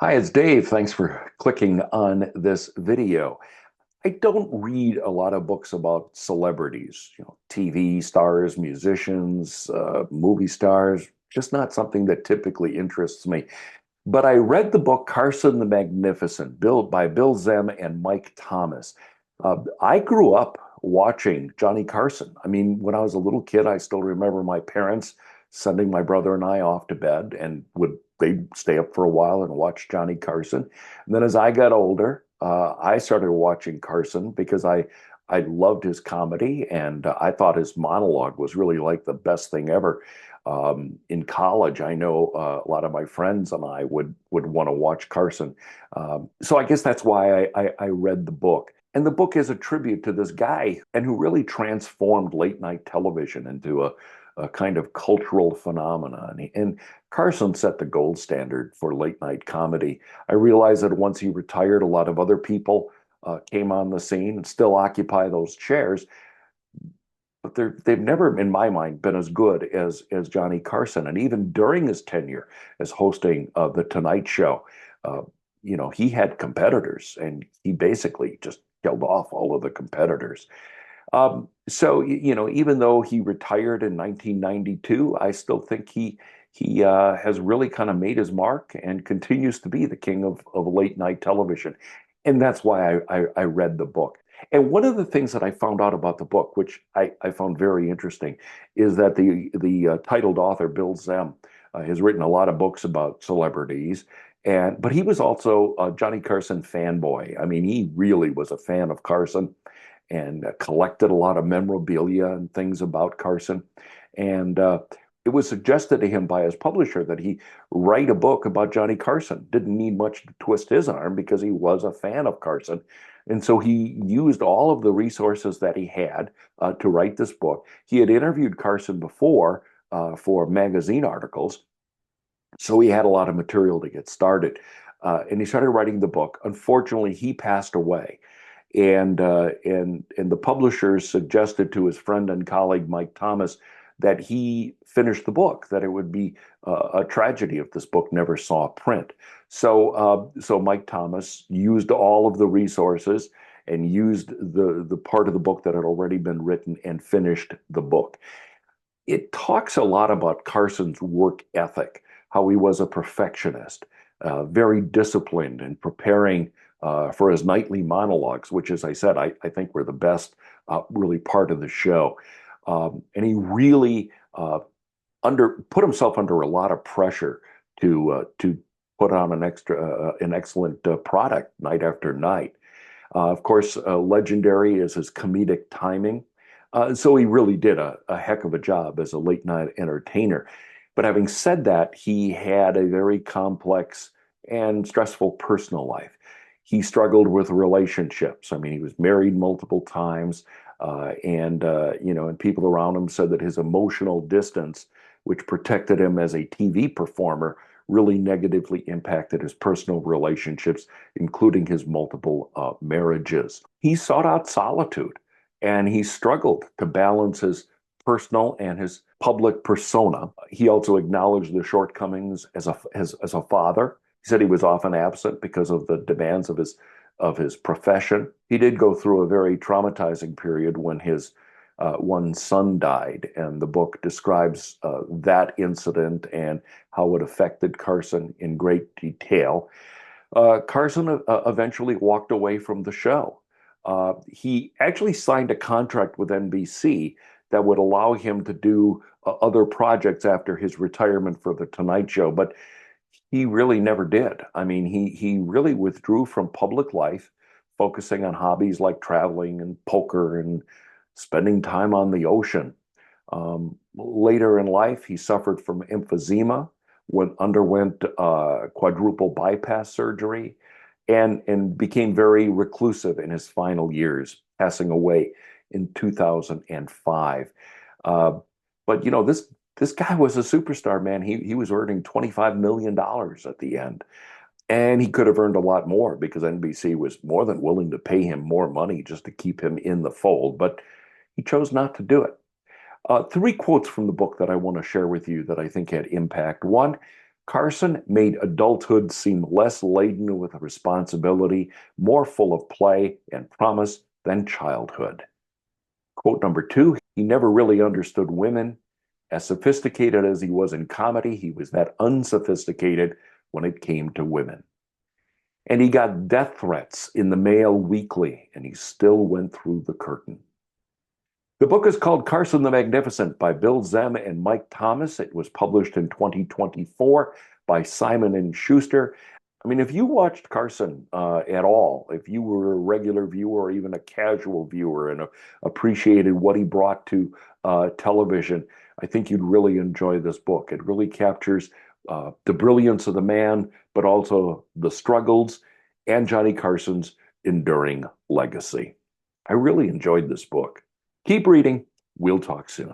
Hi, it's Dave. Thanks for clicking on this video. I don't read a lot of books about celebrities, TV stars, musicians, movie stars, just not something that typically interests me. But I read the book Carson the Magnificent, built by Bill Zehme and Mike Thomas. I grew up watching Johnny Carson. I mean, when I was a little kid, I still remember my parents sending my brother and I off to bed and would they'd stay up for a while and watch Johnny Carson. And then as I got older, I started watching Carson because I loved his comedy and I thought his monologue was really like the best thing ever. In college, I know a lot of my friends and I would want to watch Carson. So I guess that's why I read the book. And the book is a tribute to this guy and who really transformed late night television into a kind of cultural phenomenon. And Carson set the gold standard for late night comedy. I realized that once he retired, a lot of other people came on the scene and still occupy those chairs, but they've never, in my mind, been as good as Johnny Carson. And even during his tenure as hosting the Tonight Show, uh, he had competitors, and he basically just killed off all of the competitors. So even though he retired in 1992, I still think he has really kind of made his mark and continues to be the king of late night television. And that's why I read the book. And one of the things that I found out about the book, which I found very interesting, is that the titled author, Bill Zehme, has written a lot of books about celebrities. But he was also a Johnny Carson fanboy. I mean, he really was a fan of Carson and collected a lot of memorabilia and things about Carson. And it was suggested to him by his publisher that he write a book about Johnny Carson. Didn't need much to twist his arm because he was a fan of Carson. And so he used all of the resources that he had to write this book. He had interviewed Carson before for magazine articles, so he had a lot of material to get started. And he started writing the book. Unfortunately, he passed away. And the publishers suggested to his friend and colleague Mike Thomas that he finish the book, that it would be a tragedy if this book never saw print. So Mike Thomas used all of the resources and used the part of the book that had already been written and finished the book. It talks a lot about Carson's work ethic, how he was a perfectionist, very disciplined in preparing for his nightly monologues, which, as I said, I think were the best really part of the show. And he really under put himself under a lot of pressure to put on an excellent product night after night. Of course, legendary is his comedic timing. So he really did a heck of a job as a late night entertainer. But having said that, he had a very complex and stressful personal life. He struggled with relationships. I mean, he was married multiple times, and people around him said that his emotional distance, which protected him as a TV performer, really negatively impacted his personal relationships, including his multiple marriages. He sought out solitude, and he struggled to balance his personal and his public persona. He also acknowledged the shortcomings as a father. He said he was often absent because of the demands of his profession. He did go through a very traumatizing period when his one son died, and the book describes that incident and how it affected Carson in great detail. Carson eventually walked away from the show. He actually signed a contract with NBC that would allow him to do other projects after his retirement for The Tonight Show, but he really never did. I mean, he really withdrew from public life, focusing on hobbies like traveling and poker and spending time on the ocean. Later in life, he suffered from emphysema, underwent quadruple bypass surgery, and became very reclusive in his final years, passing away in 2005. Uh, but this guy was a superstar, man. He was earning $25 million at the end. And he could have earned a lot more because NBC was more than willing to pay him more money just to keep him in the fold, but he chose not to do it. Three quotes from the book that I want to share with you that I think had impact. One, Carson made adulthood seem less laden with responsibility, more full of play and promise than childhood. Quote number two, he never really understood women. As sophisticated as he was in comedy, he was that unsophisticated when it came to women. And he got death threats in the mail weekly, and he still went through the curtain. The book is called Carson the Magnificent by Bill Zehme and Mike Thomas. It was published in 2024 by Simon and Schuster. I mean, if you watched Carson at all, if you were a regular viewer or even a casual viewer and appreciated what he brought to television, I think you'd really enjoy this book. It really captures the brilliance of the man, but also the struggles and Johnny Carson's enduring legacy. I really enjoyed this book. Keep reading. We'll talk soon.